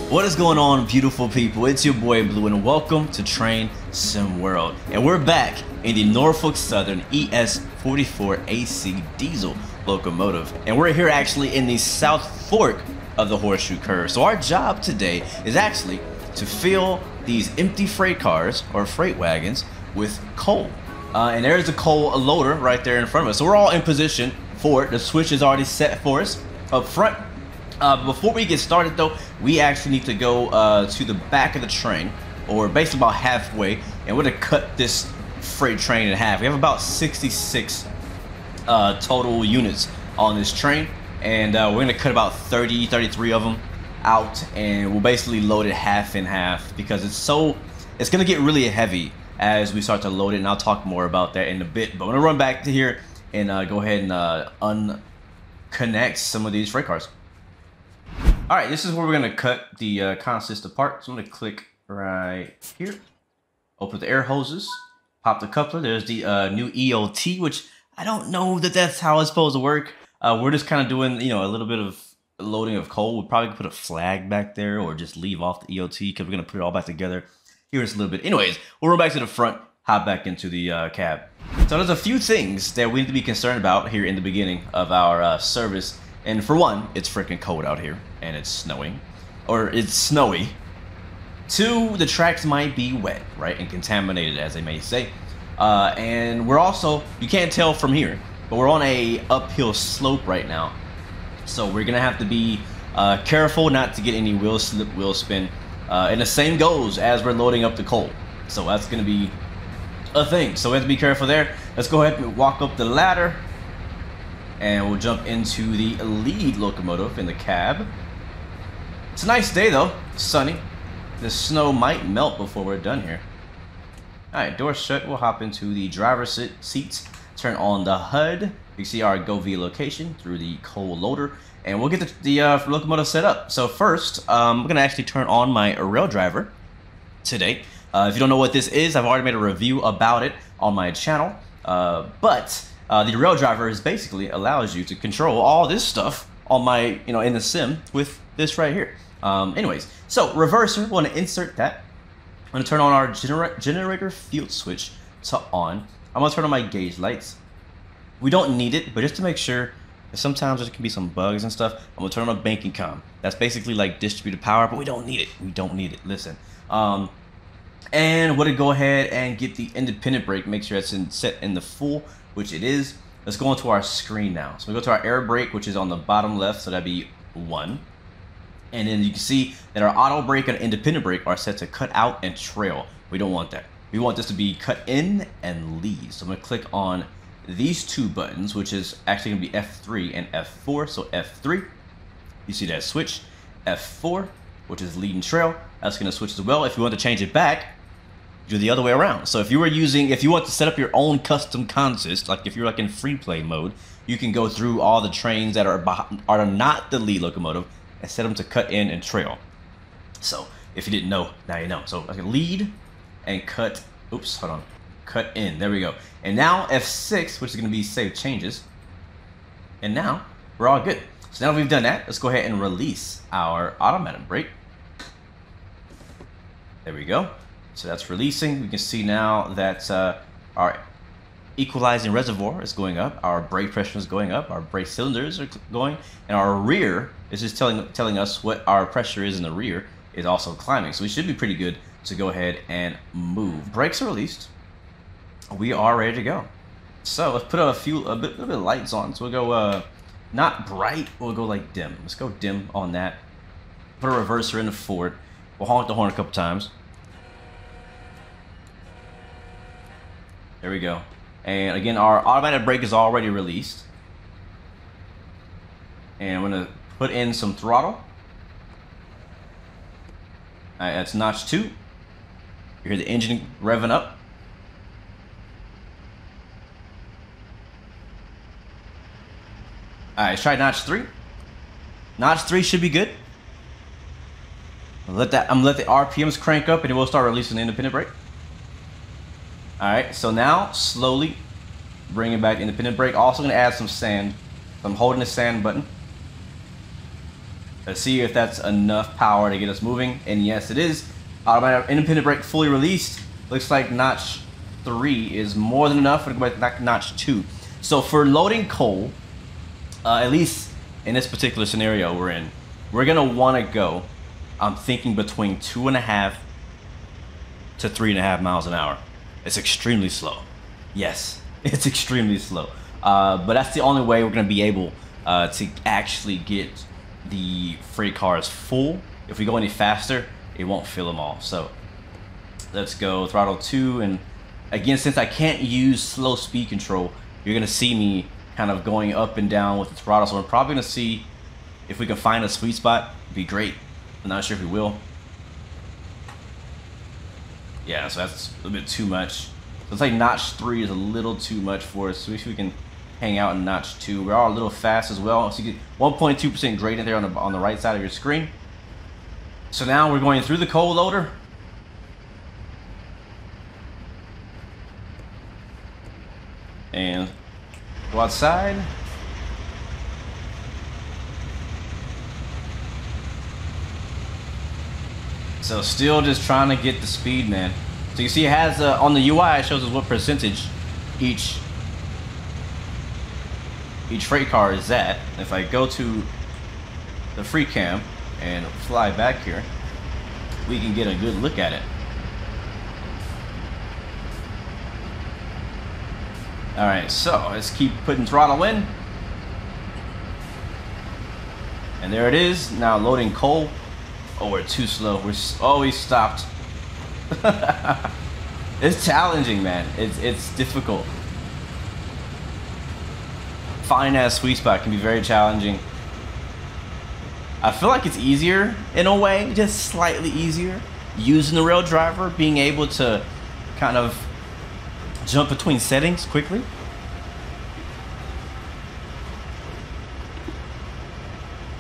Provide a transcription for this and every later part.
What is going on, beautiful people? It's your boy Blue and welcome to Train Sim World. And we're back in the Norfolk Southern ES44 AC diesel locomotive. And we're here actually in the South Fork of the Horseshoe Curve. So our job today is actually to fill these empty freight cars or freight wagons with coal. And there's the coal loader right there in front of us. So we're all in position for it. The switch is already set for us up front. Before we get started though, we actually need to go to the back of the train, or basically about halfway, and we're gonna cut this freight train in half. We have about 66 total units on this train, and we're gonna cut about 33 of them out, and we'll basically load it half in half because it's gonna get really heavy as we start to load it, and I'll talk more about that in a bit. But I'm gonna run back to here and go ahead and unconnect some of these freight cars. All right, this is where we're gonna cut the consist apart. So I'm gonna click right here, open the air hoses, pop the coupler. There's the new EOT, which I don't know that that's how it's supposed to work. We're just kind of doing, a little bit of loading of coal. We'll probably put a flag back there or just leave off the EOT because we're gonna put it all back together here in just a little bit. Anyways, we'll run back to the front, hop back into the cab. So there's a few things that we need to be concerned about here in the beginning of our service. And for one, it's freaking cold out here, and it's snowing, or it's snowy. Two, the tracks might be wet, right, and contaminated, as they may say. And we're also, you can't tell from here, but we're on a uphill slope right now. So we're gonna have to be careful not to get any wheel slip, wheel spin. And the same goes as we're loading up the coal. So that's gonna be a thing. So we have to be careful there. Let's go ahead and walk up the ladder. And we'll jump into the lead locomotive in the cab. It's a nice day though, sunny. The snow might melt before we're done here. All right, door shut. We'll hop into the driver's seats, turn on the HUD. You can see our GoV location through the coal loader, and we'll get the locomotive set up. So first, I'm gonna actually turn on my rail driver today. If you don't know what this is, I've already made a review about it on my channel, the rail driver is basically allows you to control all this stuff on my, in the sim with this right here. Anyways, so reverser, want to insert that. I'm going to turn on our generator field switch to on. I'm going to turn on my gauge lights. We don't need it, but just to make sure, sometimes there can be some bugs and stuff, I'm going to turn on a banking com. That's basically like distributed power, but we don't need it. We don't need it. Listen. And we're going to go ahead and get the independent brake, make sure it's set in the full, which it is. Let's go into our screen now. So we go to our air brake, which is on the bottom left, so that'd be 1. And then you can see that our auto brake and independent brake are set to cut out and trail. We don't want that. We want this to be cut in and lead. So I'm gonna click on these two buttons, which is actually gonna be F3 and F4. So F3, you see that switch. F4, which is lead and trail, that's gonna switch as well. If you want to change it back, do the other way around. So if you want to set up your own custom consist, like if you're like in free play mode, you can go through all the trains that are not the lead locomotive and set them to cut in and trail. So if you didn't know, now you know. So I can lead and cut, oops, hold on, cut in, there we go. And now F6, which is gonna be save changes. And now we're all good. So now that we've done that, let's go ahead and release our automatic brake. There we go. So that's releasing. We can see now that our equalizing reservoir is going up, our brake pressure is going up, our brake cylinders are going, and our rear is just telling us what our pressure is in the rear is also climbing. So we should be pretty good to go ahead and move. Brakes are released. We are ready to go. So let's put a bit of lights on. So we'll go not bright, we'll go like dim. Let's go dim on that. Put a reverser in the forward. We'll honk the horn a couple times. There we go. And again, our automatic brake is already released. And I'm gonna put in some throttle. All right, that's notch 2. You hear the engine revving up. All right, let's try notch 3. Notch 3 should be good. I'm gonna let the RPMs crank up, and then we'll start releasing the independent brake. All right, so now slowly bringing back the independent brake. Also gonna add some sand. So I'm holding the sand button. Let's see if that's enough power to get us moving. And yes, it is. Automatic independent brake fully released. Looks like notch 3 is more than enough. We're going to go back to notch 2. So for loading coal, at least in this particular scenario we're in, we're going to want to go, I'm thinking, between 2.5 to 3.5 miles an hour. It's extremely slow. Yes, it's extremely slow. But that's the only way we're going to be able to actually get the freight cars full. If we go any faster, it won't fill them all. So let's go throttle 2. And again, since I can't use slow speed control, you're going to see me kind of going up and down with the throttle. So we're probably going to see if we can find a sweet spot. It'd be great. I'm not sure if we will. Yeah, so that's a little bit too much. So it's like notch 3 is a little too much for us. So if we can hang out in notch 2. We're all a little fast as well. So you get 1.2% gradient there on the right side of your screen. So now we're going through the coal loader. And go outside. So still just trying to get the speed, man. So you see it has on the UI, it shows us what percentage each freight car is at. If I go to the free cam and fly back here, we can get a good look at it. All right, so let's keep putting throttle in. And there it is, now loading coal. Oh, we're too slow. We stopped. It's challenging, man. It's difficult. Finding that sweet spot can be very challenging. I feel like it's easier in a way, just slightly easier, using the rail driver, being able to kind of jump between settings quickly.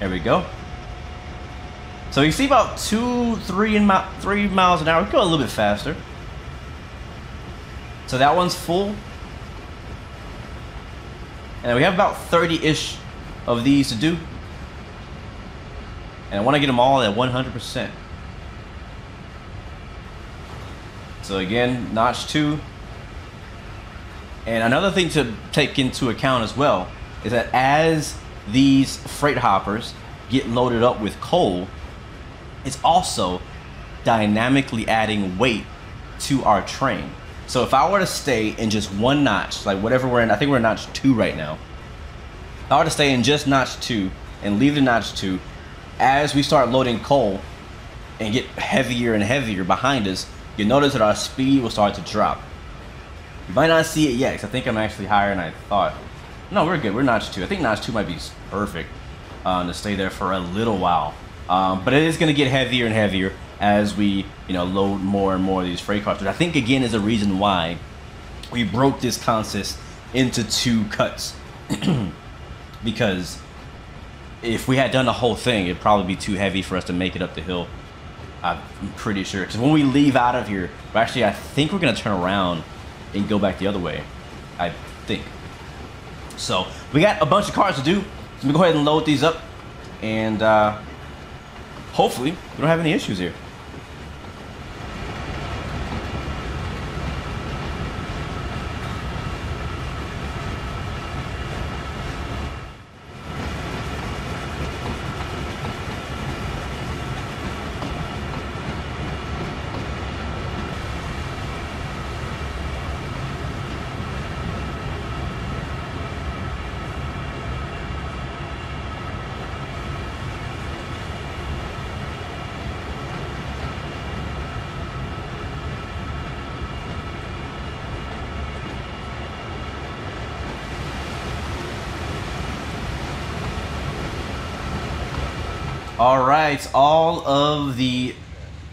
There we go. So you see about 3 miles an hour. We go a little bit faster. So that one's full. And we have about 30-ish of these to do. And I want to get them all at 100%. So again, notch 2. And another thing to take into account as well is that as these freight hoppers get loaded up with coal, it's also dynamically adding weight to our train. So if I were to stay in just one notch, like whatever we're in, I think we're in notch 2 right now. If I were to stay in just notch 2 and leave the notch 2, as we start loading coal and get heavier and heavier behind us, you'll notice that our speed will start to drop. You might not see it yet, because I think I'm actually higher than I thought. No, we're good. We're notch 2. I think notch 2 might be perfect to stay there for a little while. But it is going to get heavier and heavier as we, load more and more of these freight cars. Which I think, again, is a reason why we broke this consist into 2 cuts. Because if we had done the whole thing, it'd probably be too heavy for us to make it up the hill. I'm pretty sure. Because when we leave out of here, actually, I think we're going to turn around and go back the other way. I think. So we got a bunch of cars to do. So let me go ahead and load these up. And hopefully we don't have any issues here. Alright, all of the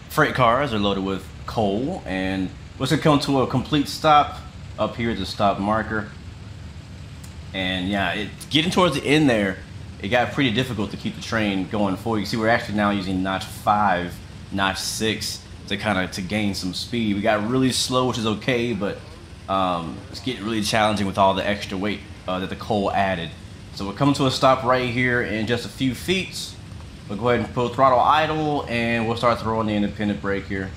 freight cars are loaded with coal, and we're going to come to a complete stop up here at the stop marker. And yeah, getting towards the end there, it got pretty difficult to keep the train going forward. You see we're actually now using notch 5, notch 6 to gain some speed. We got really slow, which is okay, but it's getting really challenging with all the extra weight that the coal added. So we're coming to a stop right here in just a few feet. We'll go ahead and put throttle idle, and we'll start throwing the independent brake here.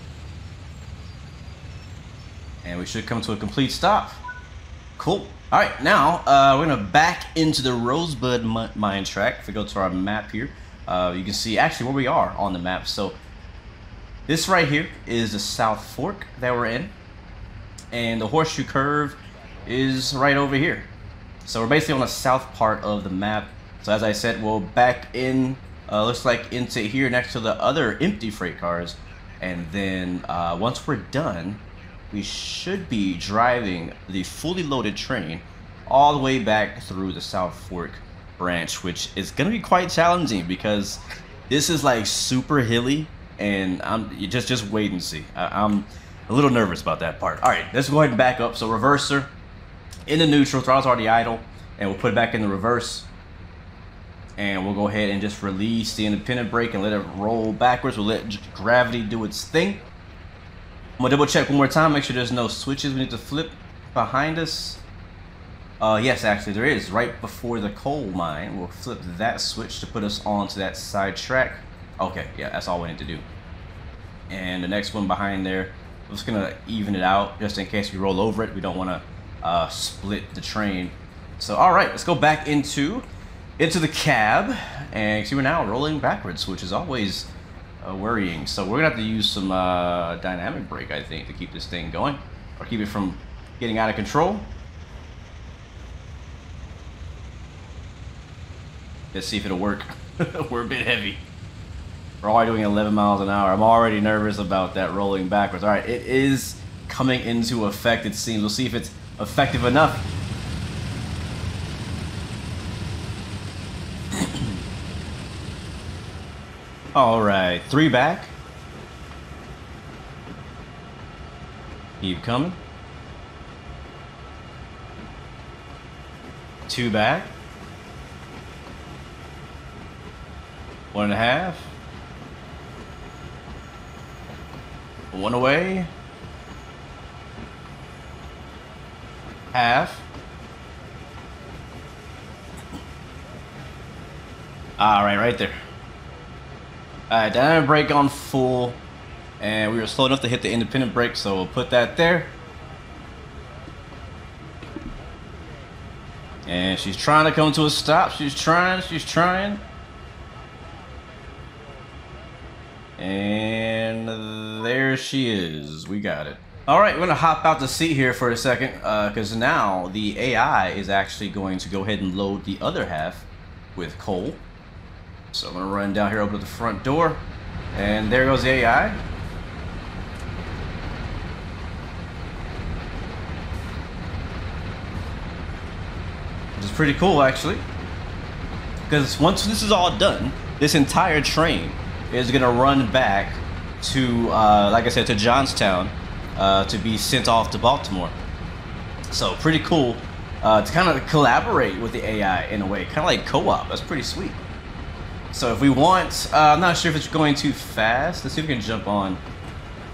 And we should come to a complete stop. Cool. All right, now we're gonna back into the Rosebud mine track. If we go to our map here, you can see actually where we are on the map. So this right here is the South Fork that we're in, and the Horseshoe Curve is right over here. So we're basically on the south part of the map. So as I said, we'll back in, looks like into here next to the other empty freight cars, and then once we're done, we should be driving the fully loaded train all the way back through the South Fork branch, which is going to be quite challenging because this is like super hilly, and you just wait and see. I'm a little nervous about that part. All right, let's go ahead and back up. So reverser into neutral, throttle's already idle, and we'll put it back in the reverse, and we'll go ahead and just release the independent brake and let it roll backwards. We'll let gravity do its thing. I'm gonna double check one more time, make sure there's no switches we need to flip behind us. Yes, actually there is. Right before the coal mine, we'll flip that switch to put us onto that side track. Okay, yeah, that's all we need to do. And the next one behind there, I'm just gonna even it out just in case we roll over it. We don't wanna split the train. So all right, let's go back into the cab, and see we're now rolling backwards, which is always worrying. So we're gonna have to use some dynamic brake, I think, to keep this thing going, or keep it from getting out of control. Let's see if it'll work. We're a bit heavy. We're already doing 11 miles an hour. I'm already nervous about that rolling backwards. All right, it is coming into effect, it seems. We'll see if it's effective enough. All right, 3 back. Keep coming. 2 back. 1.5. 1 away. Half. All right there. Alright, dynamic brake on full, and we were slow enough to hit the independent brake, so we'll put that there. And she's trying to come to a stop. She's trying. And there she is. We got it. Alright, we're gonna hop out the seat here for a second, because now the AI is actually going to go ahead and load the other half with coal. So I'm gonna run down here, open the front door, and there goes the AI. Which is pretty cool, actually, because once this is all done, this entire train is gonna run back to, like I said, to Johnstown, to be sent off to Baltimore. So pretty cool to kind of collaborate with the AI in a way, kind of like co-op. That's pretty sweet. So if we want, I'm not sure if it's going too fast. Let's see if we can jump on.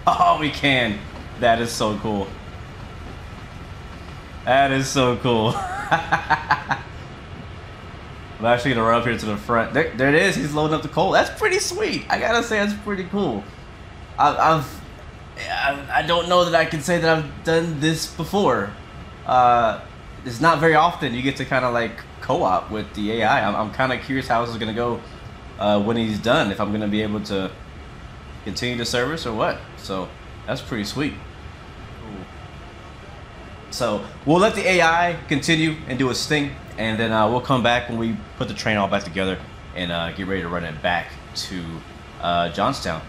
Oh, we can. That is so cool. That is so cool. I'm actually gonna run up here to the front. There it is. He's loading up the coal. That's pretty sweet. I gotta say, that's pretty cool. I don't know that I can say that I've done this before. It's not very often you get to kind of like co-op with the AI. I'm kind of curious how this is gonna go when he's done. If I'm gonna be able to continue the service or what. So that's pretty sweet. So we'll let the AI continue and do its thing, and then we'll come back when we put the train all back together and get ready to run it back to Johnstown.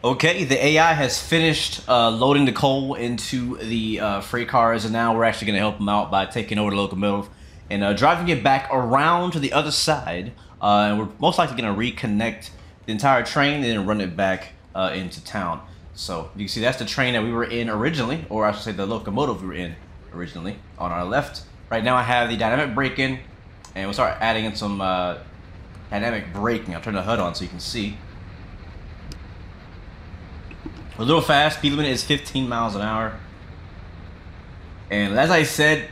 Okay, the AI has finished loading the coal into the freight cars, and now we're actually going to help them out by taking over the locomotive and driving it back around to the other side. And we're most likely going to reconnect the entire train and then run it back into town. So you can see that's the train that we were in originally, or I should say the locomotive we were in originally, on our left. Right now I have the dynamic brake in, and we'll start adding in some dynamic braking. I'll turn the HUD on so you can see. We're a little fast. Speed limit is 15 miles an hour. And as I said,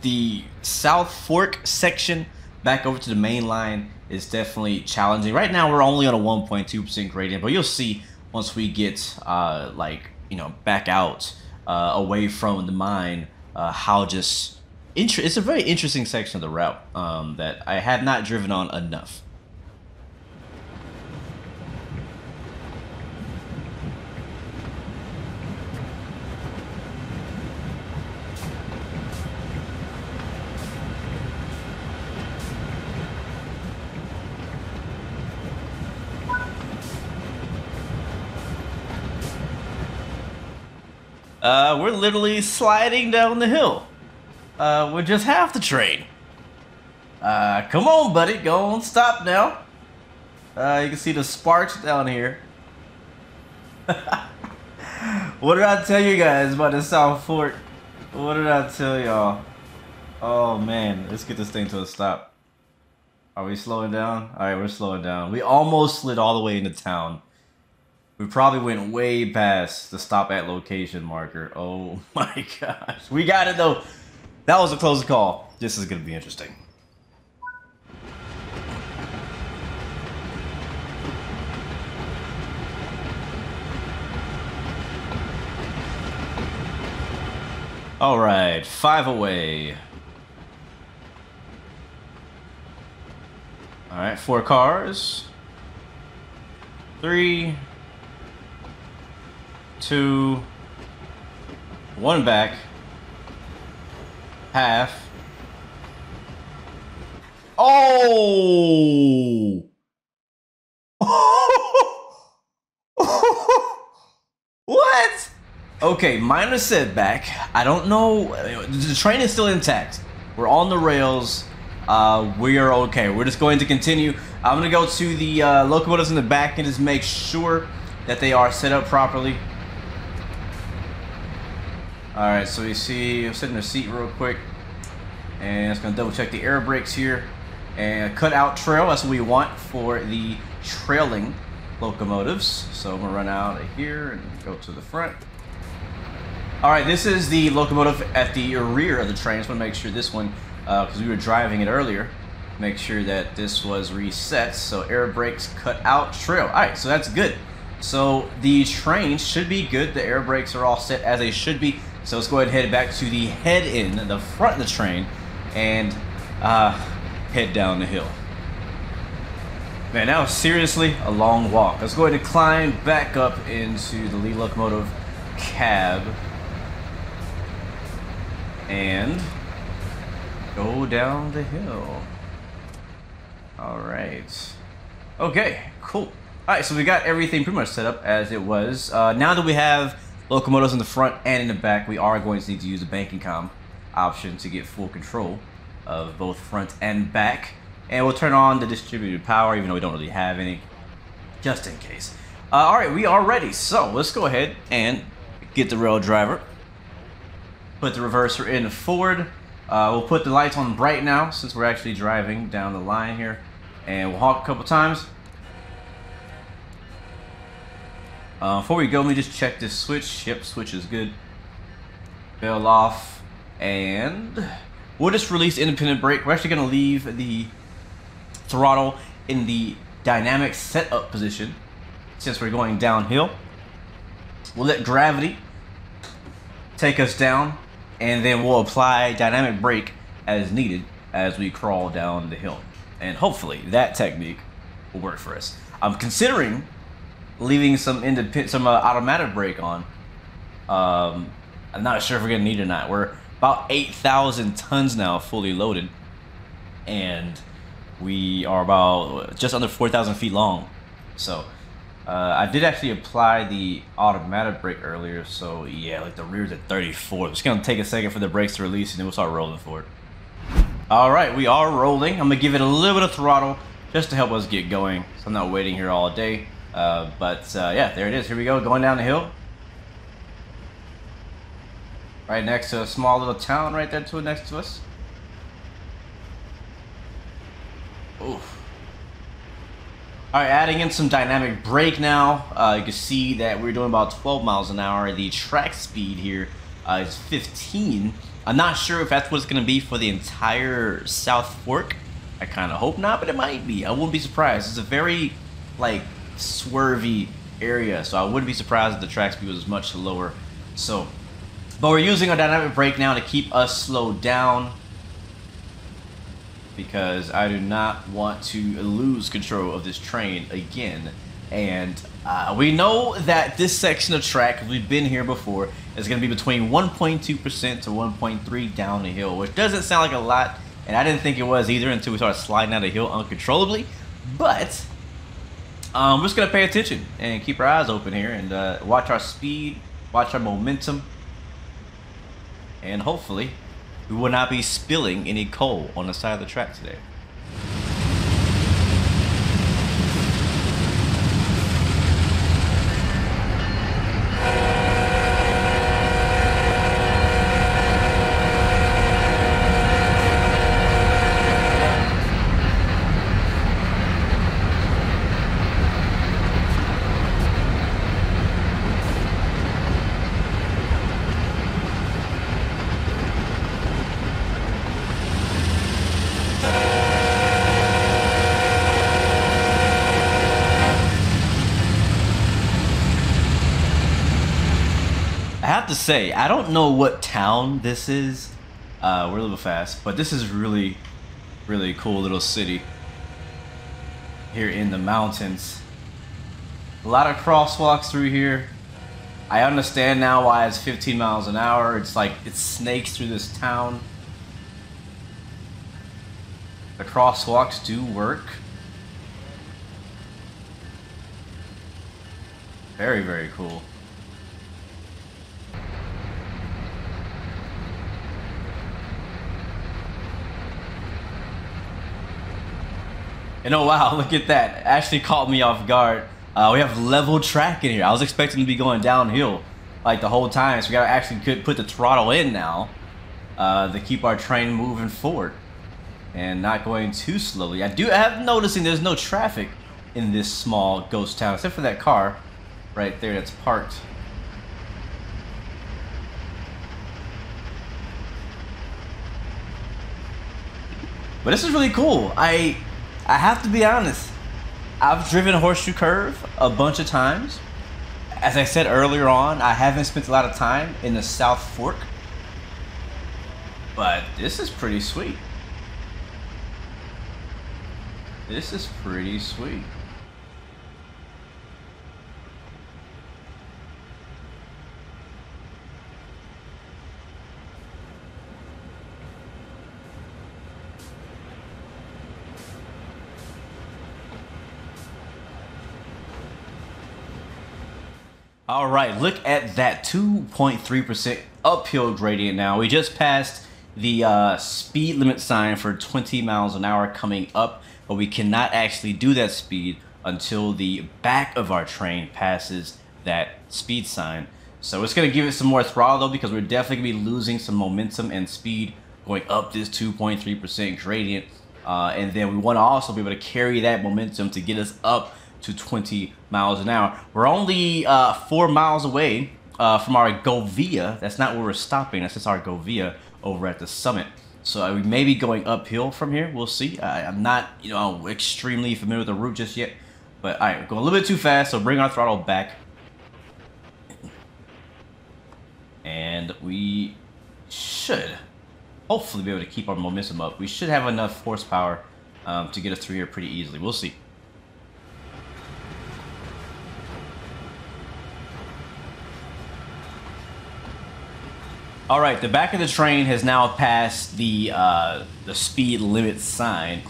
the South Fork section back over to the main line is definitely challenging. Right now we're only on a 1.2% gradient, but you'll see once we get like, you know, back out away from the mine, how just it's a very interesting section of the route that I have not driven on enough. We're literally sliding down the hill. We're just half the train. Come on, buddy. Go on, stop now. You can see the sparks down here. What did I tell you guys about the South Fork? What did I tell y'all? Oh, man. Let's get this thing to a stop. Are we slowing down? All right, we're slowing down. We almost slid all the way into town. We probably went way past the stop at location marker. Oh my gosh. We got it though. That was a close call. This is going to be interesting. All right, 5 away. All right, 4 cars. 3, 2, 1 back, half. Oh! What? Okay, minor setback. I don't know. The train is still intact. We're on the rails. We are okay. We're just going to continue. I'm going to go to the locomotives in the back and just make sure that they are set up properly. Alright, so you see, I'm sitting in the seat real quick, and it's going to double check the air brakes here, and cut out trail. That's what we want for the trailing locomotives. So I'm going to run out of here and go to the front. Alright, this is the locomotive at the rear of the train. Just want to make sure this one, because we were driving it earlier, make sure that this was reset. So air brakes, cut out trail. Alright, so that's good. So the train should be good. The air brakes are all set as they should be. So let's go ahead and head back to the head end, the front of the train, and head down the hill. Man, that was seriously a long walk. Let's go ahead and climb back up into the lead locomotive cab and go down the hill. All right. Okay, cool. All right, so we got everything pretty much set up as it was. Now that we have locomotives in the front and in the back, we are going to need to use the banking com option to get full control of both front and back. And we'll turn on the distributed power, even though we don't really have any, just in case. All right, we are ready. So let's go ahead and get the rail driver. Put the reverser in forward. We'll put the lights on bright now since we're actually driving down the line here. And we'll honk a couple times. Before we go, let me just check this switch. Yep, switch is good. Bell off. And we'll just release independent brake. We're actually going to leave the throttle in the dynamic setup position since we're going downhill. We'll let gravity take us down, and then we'll apply dynamic brake as needed as we crawl down the hill. And hopefully that technique will work for us. I'm considering leaving some automatic brake on. I'm not sure if we're gonna need it or not. We're about 8,000 tons now fully loaded, and we are about just under 4,000 feet long. So I did actually apply the automatic brake earlier, so yeah, like the rear's at 34. It's gonna take a second for the brakes to release, and then we'll start rolling forward. All right, we are rolling. I'm gonna give it a little bit of throttle just to help us get going, so I'm not waiting here all day. Yeah, there it is. Here we go, going down the hill. Right next to a small little town right there next to us. Oof. Alright, adding in some dynamic brake now. You can see that we're doing about 12 miles an hour. The track speed here is 15. I'm not sure if that's what it's going to be for the entire South Fork. I kind of hope not, but it might be. I wouldn't be surprised. It's a very, like, swervy area, so I wouldn't be surprised if the track speed was much lower. So, but we're using our dynamic brake now to keep us slowed down, because I do not want to lose control of this train again. And we know that this section of track, we've been here before, is going to be between 1.2% to 1.3 down the hill, which doesn't sound like a lot, and I didn't think it was either until we started sliding down the hill uncontrollably. But we're just going to pay attention and keep our eyes open here and watch our speed, watch our momentum, and hopefully we will not be spilling any coal on the side of the track today. I have to say, I don't know what town this is. We're a little fast, but this is really, really cool little city here in the mountains. A lot of crosswalks through here. I understand now why it's 15 miles an hour. It's like it snakes through this town. The crosswalks do work. Very, very cool. And oh wow, look at that. It actually caught me off guard. We have level track in here. I was expecting to be going downhill like the whole time. So we gotta actually put the throttle in now to keep our train moving forward and not going too slowly. I have noticing there's no traffic in this small ghost town except for that car right there that's parked. But this is really cool. I have to be honest, I've driven Horseshoe Curve a bunch of times. As I said earlier on, I haven't spent a lot of time in the South Fork, but this is pretty sweet. This is pretty sweet. All right, look at that 2.3% uphill gradient now. We just passed the speed limit sign for 20 miles an hour coming up, but we cannot actually do that speed until the back of our train passes that speed sign. So it's going to give it some more throttle though, because we're definitely going to be losing some momentum and speed going up this 2.3% gradient. And then we want to also be able to carry that momentum to get us up to 20 miles an hour. We're only 4 miles away from our Govia. That's not where we're stopping. That's just our Govia over at the summit. So we may be going uphill from here. We'll see. I'm not, extremely familiar with the route just yet. But all right, we're going a little bit too fast, so bring our throttle back. And we should hopefully be able to keep our momentum up. We should have enough horsepower to get us through here pretty easily. We'll see. All right, the back of the train has now passed the speed limit sign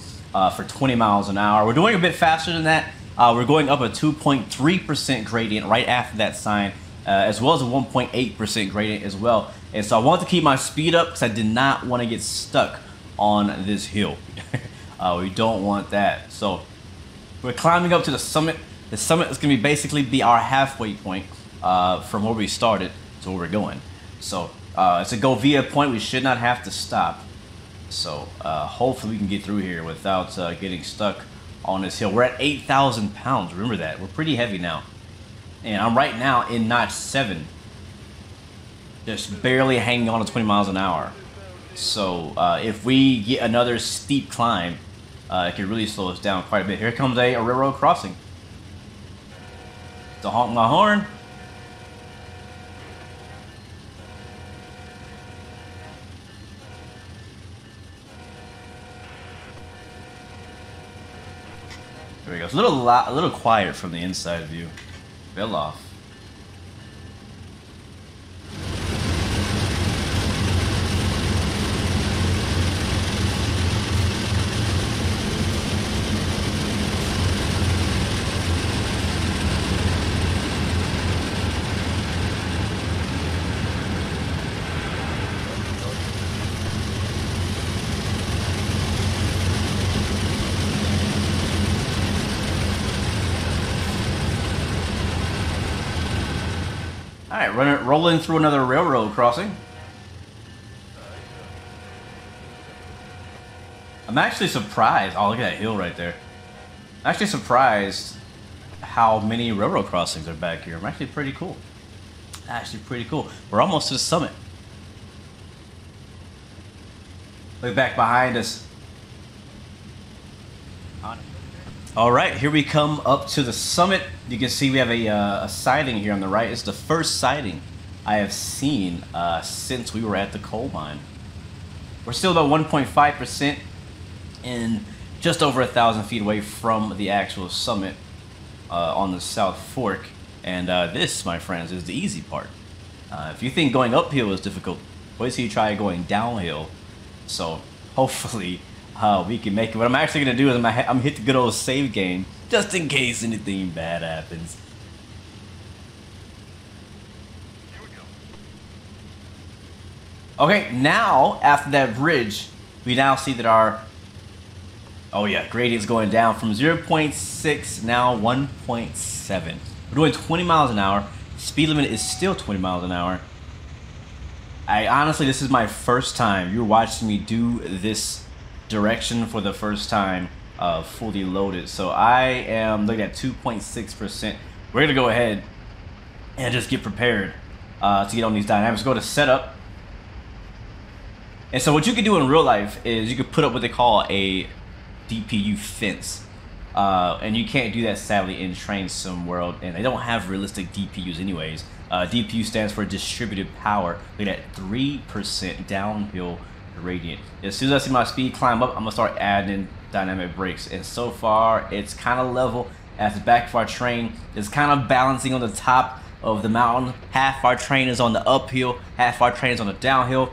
for 20 miles an hour. We're doing a bit faster than that. We're going up a 2.3% gradient right after that sign, as well as a 1.8% gradient as well. And so I want to keep my speed up because I did not want to get stuck on this hill. We don't want that. So we're climbing up to the summit. The summit is going to basically be our halfway point from where we started to where we're going. So it's a Govia point. We should not have to stop. So hopefully we can get through here without getting stuck on this hill. We're at 8,000 pounds. Remember that. We're pretty heavy now. And I'm right now in notch 7. Just barely hanging on to 20 miles an hour. So if we get another steep climb, it can really slow us down quite a bit. Here comes a railroad crossing. To honk my horn. There we go. It's a little quiet from the inside view. Fell off. Alright, rolling through another railroad crossing. I'm actually surprised. Oh, look at that hill right there. I'm actually surprised how many railroad crossings are back here. I'm actually pretty cool. Actually pretty cool. We're almost to the summit. Look back behind us. Alright, here we come up to the summit. You can see we have a sighting here on the right. It's the first sighting I have seen since we were at the coal mine. We're still about 1.5% and just over 1,000 feet away from the actual summit on the South Fork. And this, my friends, is the easy part. If you think going uphill is difficult, wait till you try going downhill. So hopefully we can make it. What I'm actually going to do is I'm hit the good old save game just in case anything bad happens. Okay, now after that bridge, we now see that our gradient's going down from 0.6 now 1.7. We're doing 20 miles an hour. Speed limit is still 20 miles an hour. Honestly, this is my first time. You're watching me do this direction for the first time fully loaded. So I am looking at 2.6%. We're gonna go ahead and just get prepared to get on these dynamics. Go to setup. And so what you can do in real life is you can put up what they call a DPU fence. And you can't do that sadly in Train Sim World, and they don't have realistic DPUs anyways. DPU stands for distributed power. Look at that, 3% downhill gradient. As soon as I see my speed climb up, I'm gonna start adding in dynamic brakes. And so far, it's kind of level. As the back of our train is kind of balancing on the top of the mountain. Half our train is on the uphill, half our train is on the downhill.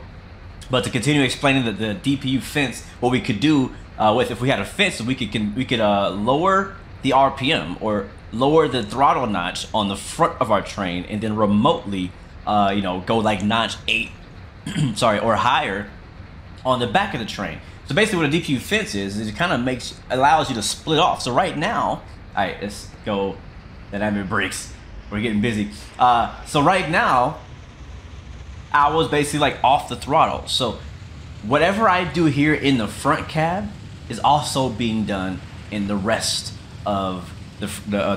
But to continue explaining the DPU fence, what we could do if we had a fence, we could lower the RPM or lower the throttle notch on the front of our train, and then remotely, go like notch 8, sorry, or higher on the back of the train. So basically, what a DPU fence is it kind of allows you to split off. So right now, all right, let's go dynamic brakes. We're getting busy. So right now, I was basically like off the throttle. So whatever I do here in the front cab is also being done in the rest of the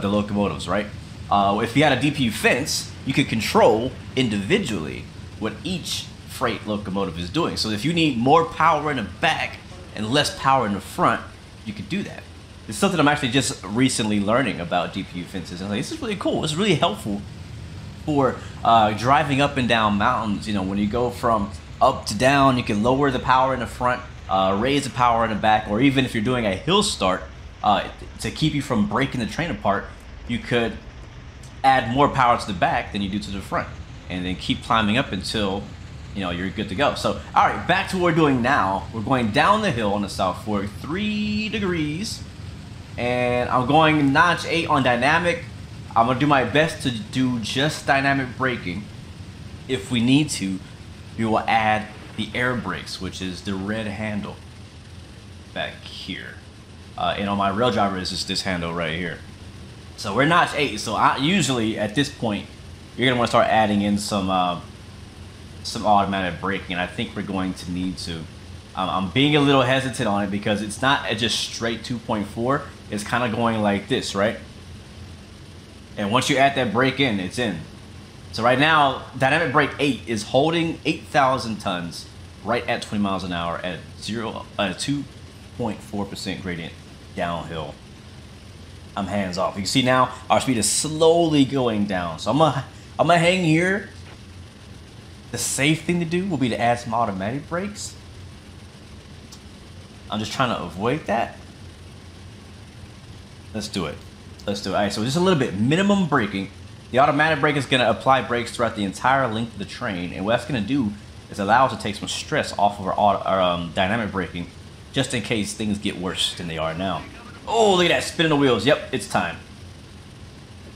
locomotives, right? If you had a DPU fence, you could control individually what each freight locomotive is doing. So if you need more power in the back and less power in the front, you could do that. It's something I'm actually just recently learning about DPU fences. And I'm like, this is really cool. It's really helpful for driving up and down mountains. When you go from up to down, you can lower the power in the front, raise the power in the back, or even if you're doing a hill start, to keep you from breaking the train apart, you could add more power to the back than you do to the front, and then keep climbing up until you're good to go. So all right, back to what we're doing now. We're going down the hill on the South Fork, 3 degrees, and I'm going notch 8 on dynamic. I'm gonna do my best to do just dynamic braking. If we need to, we will add the air brakes, which is the red handle back here. And on my rail driver is just this handle right here. So we're notch 8. So usually at this point, you're gonna want to start adding in some automatic braking, and I think we're going to need to. I'm being a little hesitant on it because it's not just straight 2.4. It's kind of going like this, right? And once you add that brake in, it's in. So right now, dynamic brake 8 is holding 8,000 tons right at 20 miles an hour at 2 0.4% gradient downhill. I'm hands off. You can see now our speed is slowly going down. So I'm gonna hang here. The safe thing to do will be to add some automatic brakes. I'm just trying to avoid that. Let's do it. Let's do it. All right, so just a little bit minimum braking. The automatic brake is gonna apply brakes throughout the entire length of the train, and what that's gonna do is allow us to take some stress off of our dynamic braking, just in case things get worse than they are now. Oh, look at that, spinning the wheels. Yep, it's time.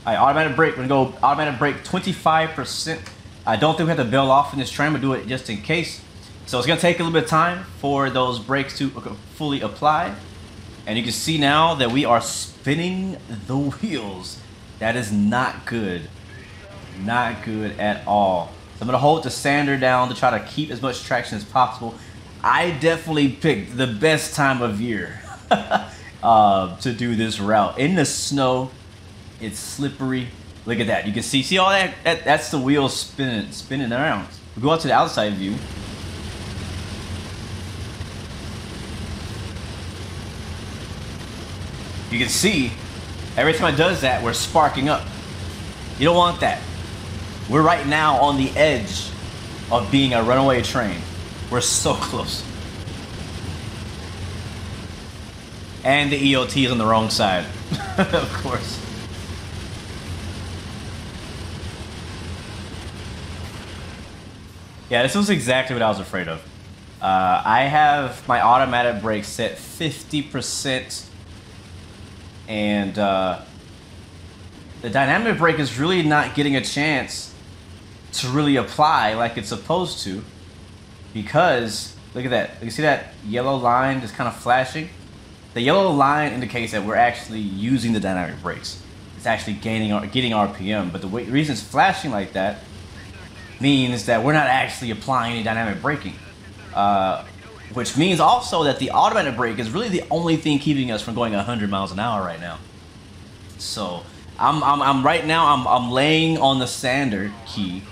All right, automatic brake. We're gonna go automatic brake 25%. I don't think we have to bail off in this train, but do it just in case. So it's gonna take a little bit of time for those brakes to fully apply. And you can see now that we are spinning the wheels. That is not good. Not good at all. So I'm gonna hold the sander down to try to keep as much traction as possible. I definitely picked the best time of year to do this route. In the snow, it's slippery. Look at that. You can see all that? That's the wheels spinning around. We go out to the outside view. You can see every time it does that, we're sparking up. You don't want that. We're right now on the edge of being a runaway train. We're so close. And the EOT is on the wrong side, of course. Yeah, this was exactly what I was afraid of. I have my automatic brake set 50%, and the dynamic brake is really not getting a chance to really apply like it's supposed to, because look at that. You see that yellow line just kind of flashing? The yellow line indicates that we're actually using the dynamic brakes. It's actually getting RPM, but the reason it's flashing like that means that we're not actually applying any dynamic braking, which means also that the automatic brake is really the only thing keeping us from going 100 miles an hour right now. So I'm right now I'm laying on the sander key,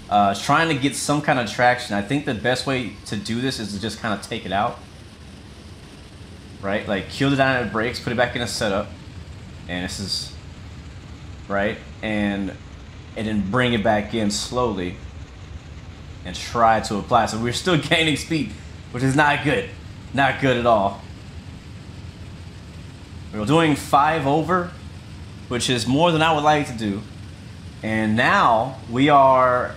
trying to get some kind of traction. I think the best way to do this is to just kind of take it out, right? Like kill the dynamic brakes, put it back in a setup, and this is right, and then bring it back in slowly and try to apply. So we're still gaining speed, which is not good. Not good at all. We're doing 5 over, which is more than I would like to do. And now we are,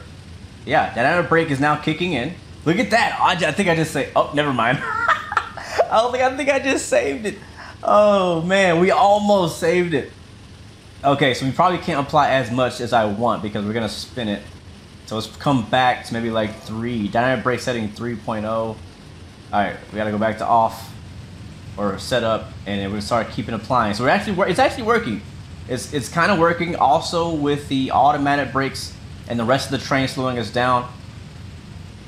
yeah, dynamic brake is now kicking in. Look at that. I think I just say, oh, never mind. I think I just saved it. Oh man, we almost saved it. Okay, so we probably can't apply as much as I want because we're gonna spin it. So let's come back to maybe like 3. Dynamic brake setting 3.0. All right, we gotta go back to off or setup, and then we're gonna start keeping applying. So it's actually working. It's kind of working also with the automatic brakes and the rest of the train slowing us down.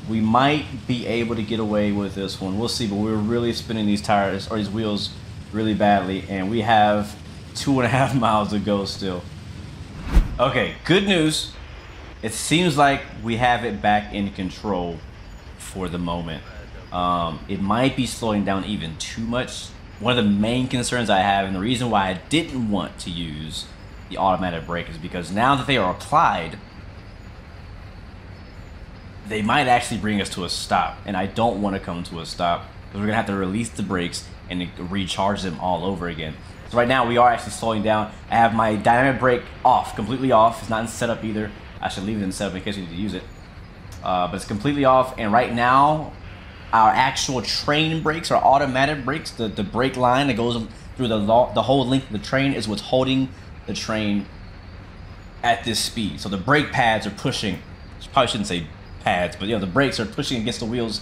We might be able to get away with this one. We'll see, but we're really spinning these tires or these wheels really badly, and we have 2.5 miles to go still. Okay, good news. It seems like we have it back in control for the moment. It might be slowing down even too much. One of the main concerns I have, and the reason why I didn't want to use the automatic brake, is because now that they are applied, they might actually bring us to a stop, and I don't want to come to a stop because we're gonna have to release the brakes and recharge them all over again. So right now we are actually slowing down. I have my dynamic brake off, completely off. It's not in setup either. I should leave it in setup in case we need to use it. But it's completely off, and right now our actual train brakes, our automatic brakes, the brake line that goes through the whole length of the train is what's holding the train at this speed. So the brake pads are pushing. Probably shouldn't say pads, but you know, the brakes are pushing against the wheels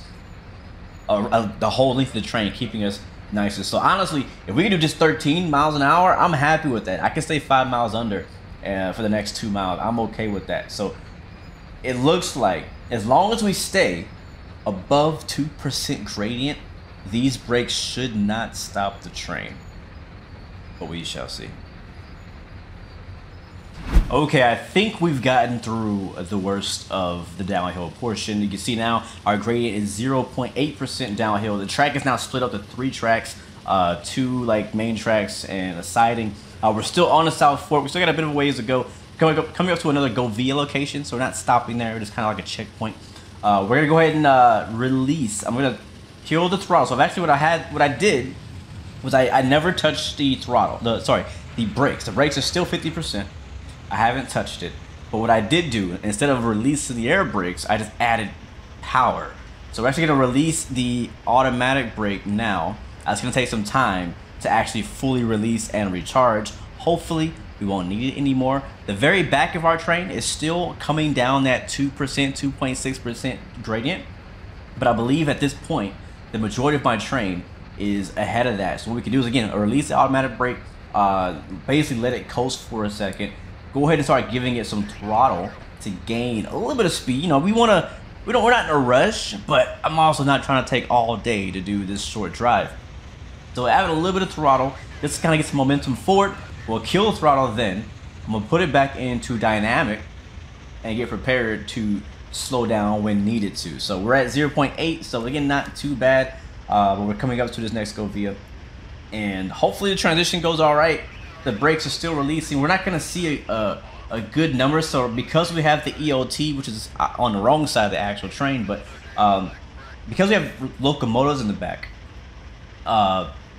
the whole length of the train, keeping us nicer. So honestly, if we can do just 13 miles an hour, I'm happy with that. I can stay 5 miles under for the next 2 miles. I'm okay with that. So it looks like as long as we stay above 2% gradient, these brakes should not stop the train, but we shall see. Okay, I think we've gotten through the worst of the downhill portion. You can see now our gradient is 0.8% downhill. The track is now split up to 3 tracks, 2 like main tracks and a siding. We're still on the South Fork. We still got a bit of a ways to go. Coming up to another Go Via location, so we're not stopping there. We're just kind of like a checkpoint. We're gonna go ahead and release. I'm gonna kill the throttle. So actually, what I did was I never touched the throttle. The brakes. The brakes are still 50%. I haven't touched it. But what I did do, instead of releasing the air brakes, I just added power. So we're actually gonna release the automatic brake now. It's gonna take some time to actually fully release and recharge. Hopefully, we won't need it anymore. The very back of our train is still coming down that 2%, 2.6% gradient. But I believe at this point, the majority of my train is ahead of that. So what we can do is, again, release the automatic brake, basically let it coast for a second. Go ahead and start giving it some throttle to gain a little bit of speed. You know, we're not in a rush, but I'm also not trying to take all day to do this short drive. So adding a little bit of throttle, just to kind of get some momentum forward. We'll kill the throttle then. I'm gonna put it back into dynamic and get prepared to slow down when needed to. So we're at 0.8, so again, not too bad. But we're coming up to this next Go Via, and hopefully the transition goes all right. The brakes are still releasing. We're not gonna see a good number, so because we have the EOT, which is on the wrong side of the actual train, but because we have locomotives in the back,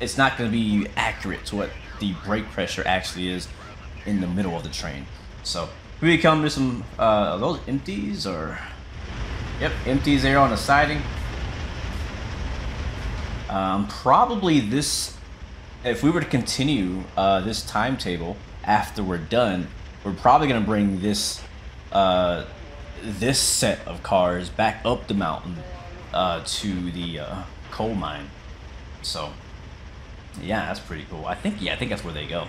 it's not gonna be accurate to what the brake pressure actually is in the middle of the train. So we come to some are those empties, or yep, empties there on the siding. Probably this, if we were to continue this timetable after we're done, we're probably gonna bring this this set of cars back up the mountain to the coal mine. So yeah, that's pretty cool. I think that's where they go.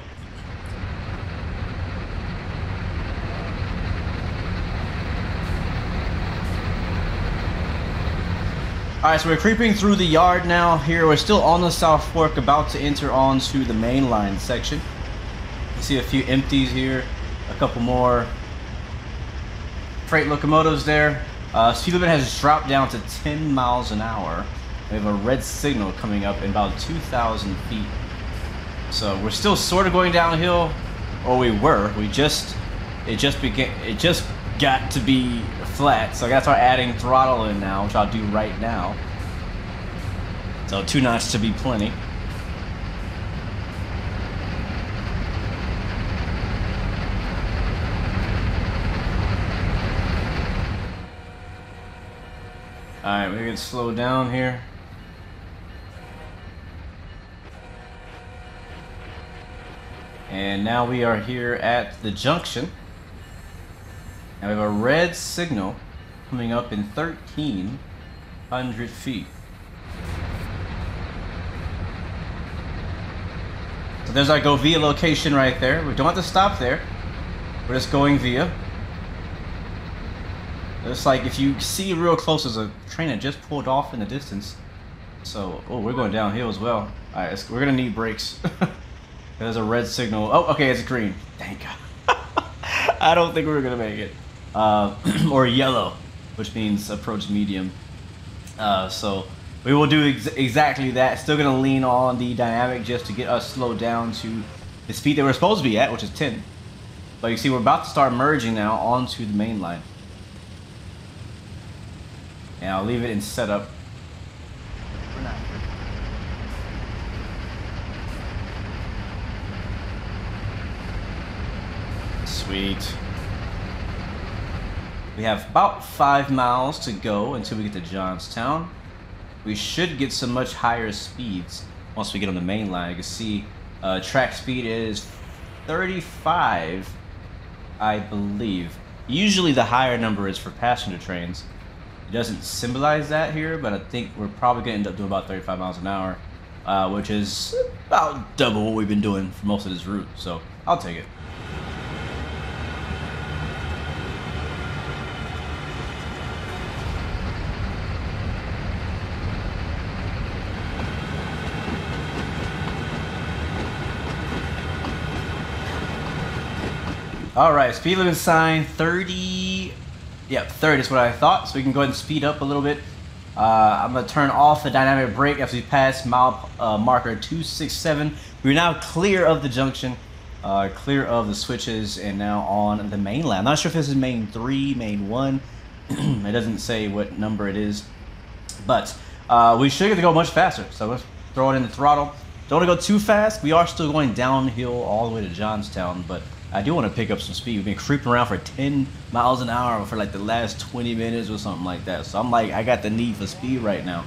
Alright, so we're creeping through the yard now here. We're still on the South Fork, about to enter onto the main line section. You see a few empties here, a couple more freight locomotives there. Speed limit has dropped down to 10 miles an hour. We have a red signal coming up in about 2,000 feet. So we're still sort of going downhill, or we were. It just got to be flat, so I gotta start adding throttle in now, which I'll do right now. So 2 knots to be plenty. Alright, we can slow down here. And now we are here at the junction. And we have a red signal coming up in 1,300 feet. So there's our Go Via location right there. We don't have to stop there. We're just going via. It's like if you see real close, there's a train that just pulled off in the distance. So, oh, we're going downhill as well. All right, we're gonna need brakes. There's a red signal. Oh, okay, it's green. Thank God. I don't think we were gonna make it. Or yellow, which means approach medium. So we will do exactly that. Still gonna lean on the dynamic just to get us slowed down to the speed that we're supposed to be at, which is 10. But you see, we're about to start merging now onto the main line. And I'll leave it in setup. Sweet. We have about 5 miles to go until we get to Johnstown. We should get some much higher speeds once we get on the main line. You can see track speed is 35, I believe. Usually the higher number is for passenger trains. It doesn't symbolize that here, but I think we're probably going to end up doing about 35 miles an hour, which is about double what we've been doing for most of this route. So I'll take it. All right, speed limit sign 30. Yep, 30 is what I thought. So we can go ahead and speed up a little bit. I'm gonna turn off the dynamic brake as we pass mile marker 267. We're now clear of the junction, clear of the switches, and now on the main line. I'm not sure if this is main 3, main 1. It doesn't say what number it is, but we should get to go much faster. So let's throw it in the throttle. Don't want to go too fast. We are still going downhill all the way to Johnstown, but I do want to pick up some speed. We've been creeping around for 10 miles an hour for like the last 20 minutes or something like that. So I'm like, I got the need for speed right now.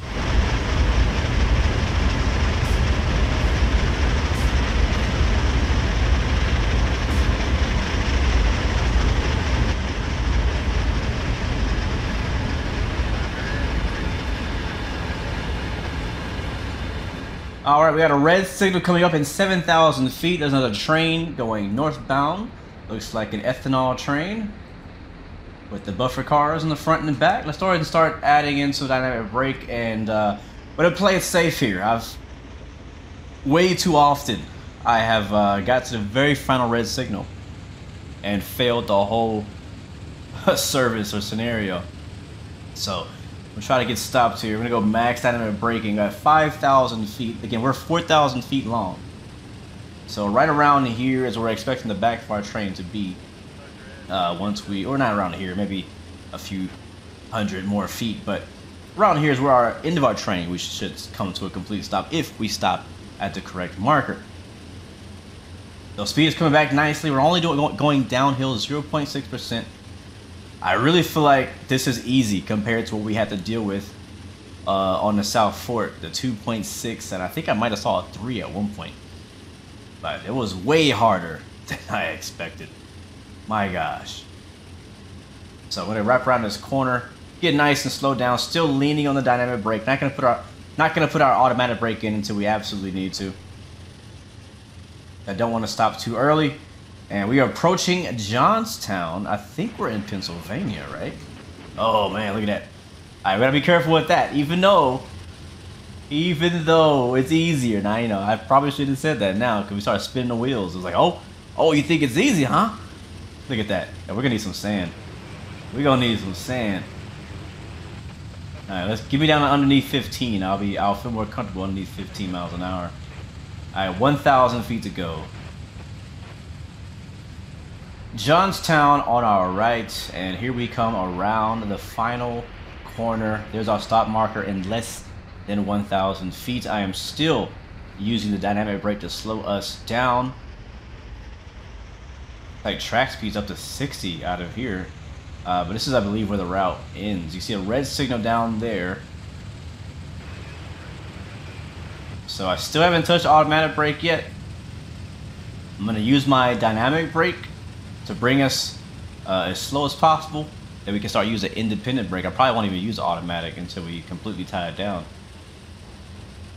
All right, we got a red signal coming up in 7,000 feet. There's another train going northbound. Looks like an ethanol train with the buffer cars in the front and the back. Let's go ahead and start adding in some dynamic brake, and we're gonna play it safe here. Way too often I have got to the very final red signal and failed the whole service or scenario. So we'll try to get stopped here. We're gonna go max dynamic braking at 5,000 feet. Again, we're 4,000 feet long. So right around here is where we're expecting the back of our train to be. Or not around here, maybe a few hundred more feet, but around here is where our end of our train, we should come to a complete stop if we stop at the correct marker. So speed is coming back nicely. We're only going downhill 0.6%. I really feel like this is easy compared to what we had to deal with on the South Fork, the 2.6, and I think I might have saw a 3 at one point. But it was way harder than I expected. My gosh. So I'm gonna wrap around this corner, get nice and slow down, still leaning on the dynamic brake. Not gonna put our automatic brake in until we absolutely need to. I don't want to stop too early. And we are approaching Johnstown. I think we're in Pennsylvania, right? Oh man, look at that. I gotta be careful with that. Even though it's easier. Now, you know, I probably should have said that now because we started spinning the wheels. It was like, oh, you think it's easy, huh? Look at that. Yeah, we're gonna need some sand. We're gonna need some sand. All right, let's get me down to underneath 15. I'll feel more comfortable underneath 15 miles an hour. All right, 1,000 feet to go. Johnstown on our right, and here we come around the final corner. There's our stop marker in less than 1,000 feet. I am still using the dynamic brake to slow us down. Like track speed's up to 60 out of here, but this is, I believe, where the route ends. You see a red signal down there. So I still haven't touched automatic brake yet. I'm gonna use my dynamic brake to bring us as slow as possible, then we can start using independent brake. I probably won't even use automatic until we completely tie it down.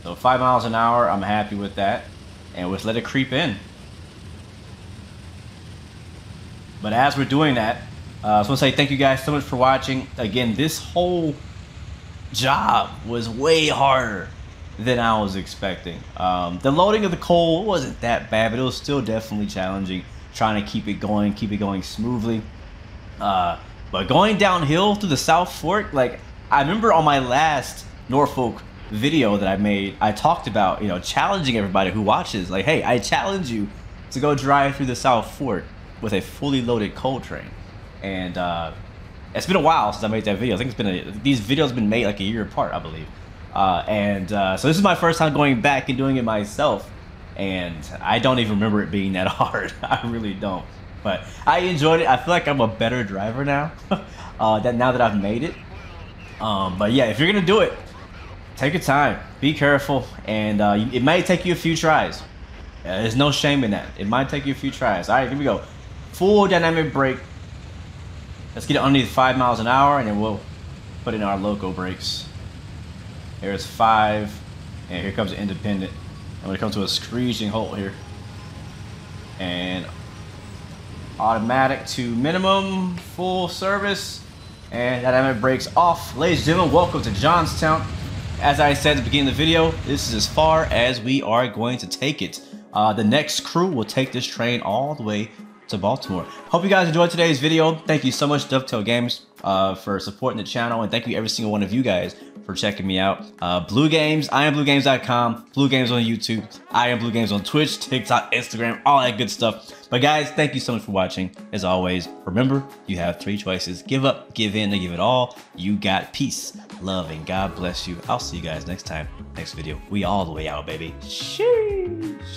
So 5 miles an hour, I'm happy with that, and let's let it creep in. But as we're doing that, I just want to say thank you guys so much for watching. Again, this whole job was way harder than I was expecting. The loading of the coal wasn't that bad, but it was still definitely challenging. Trying to keep it going smoothly. But going downhill through the South Fork, like I remember on my last Norfolk video that I made, I talked about, you know, challenging everybody who watches. Like, hey, I challenge you to go drive through the South Fork with a fully loaded coal train. And it's been a while since I made that video. I think these videos have been made like a year apart, I believe. So this is my first time going back and doing it myself. And I don't even remember it being that hard. I really don't. But I enjoyed it. I feel like I'm a better driver now. Now that I've made it. But yeah, if you're gonna do it, take your time. Be careful, and it might take you a few tries. There's no shame in that. It might take you a few tries. All right, here we go. Full dynamic brake. Let's get it underneath 5 miles an hour, and then we'll put in our Loco brakes. There's 5, and here comes the independent. And when it comes to a screeching halt here, and automatic to minimum, full service, and dynamic brakes off. Ladies and gentlemen, welcome to Johnstown. As I said at the beginning of the video, this is as far as we are going to take it. The next crew will take this train all the way to Baltimore. Hope you guys enjoyed today's video. Thank you so much, Dovetail Games, for supporting the channel, and thank you every single one of you guys for checking me out. Blue Games, IamBlueGames.com, Blue Games on YouTube, I Am Blue Games on Twitch, TikTok, Instagram, all that good stuff. But guys, thank you so much for watching. As always, remember, you have 3 choices: give up, give in, or give it all. You got peace, love, and God bless you. I'll see you guys next time, next video. We all the way out, baby. Sheesh.